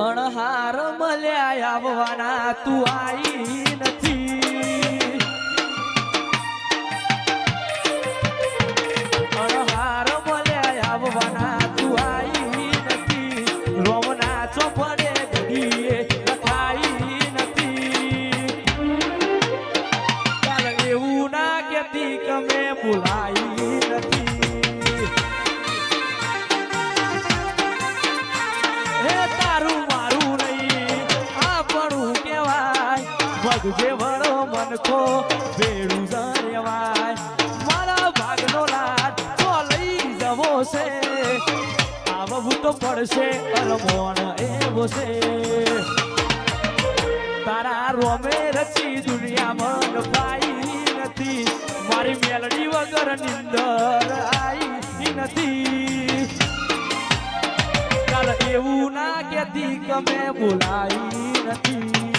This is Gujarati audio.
અણહાર મળ્યા આવવાના તું આવી નથી. અણહાર મળ્યા આવવાના તું આવી નથી. રોમના ચોપડે ઘડીએ લખાઈ નથી. ચાલ એવું ના કહેતી કે મેં બોલાઈ નથી. તારું મારું નહીં આપણું કહેવાય. વગજે વળો મનખો ભેળું રેવાય. મારા ભાગનો લાડ તો લઈ જવો છે. આવવું તો પડશે અરમોણ એવો છે. તારા રોમે રચી દુનિયા મન પાઈ નથી. મારી મેલડી વગર નિંદર આવી નથી. એવું ના કહેતી કે મેં બોલાઈ નથી.